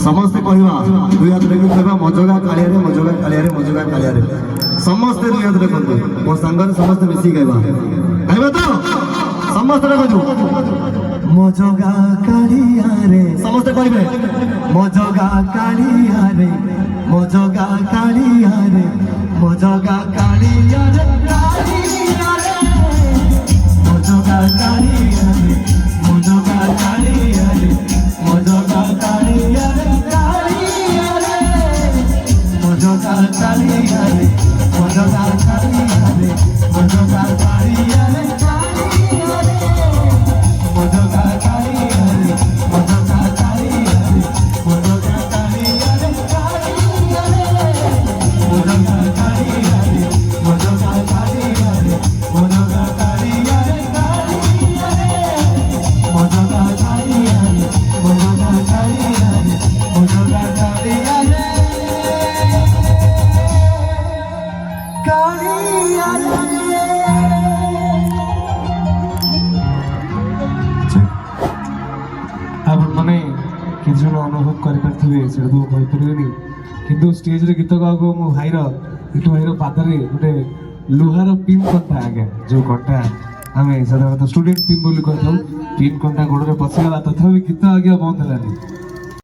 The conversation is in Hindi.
समस्ते कहवा दुई हाथ देखिए कहवा मजगा कालिया मजगा कालिया मजगा कालिया समस्ते दुई हाथ देखते मो सांगर समस्ते मिसी कहवा कहवा तो समस्ते देखु मजगा कालिया समस्ते कहबे मजगा कालिया मजगा कालिया मजगा कालिया मजगा कालिया मजगा कालिया मजगा कालिया मजगा कालिया मजगा कालिया मजगा कालिया मजगा कालिया मजगा कालिया मजगा कालिया मजगा कालिया मजगा कालिया मजगा कालिया मजगा कालिया मजगा कालिया मजगा कालिया आपण माने किछु अनुभव कर पारथिबे सेटा तो कहि परिबेनी किंतु स्टेज रे गीत गाको मो भाईर इटु भाईर पादरे गुटे लुहार पिन कंटा आगे जो कंटा आमे साधारणतः स्टूडेंट पिन बोली कहथौ पिन कंटा गोड़ रे पसिगला तथापि गीत आगे बंद हलानी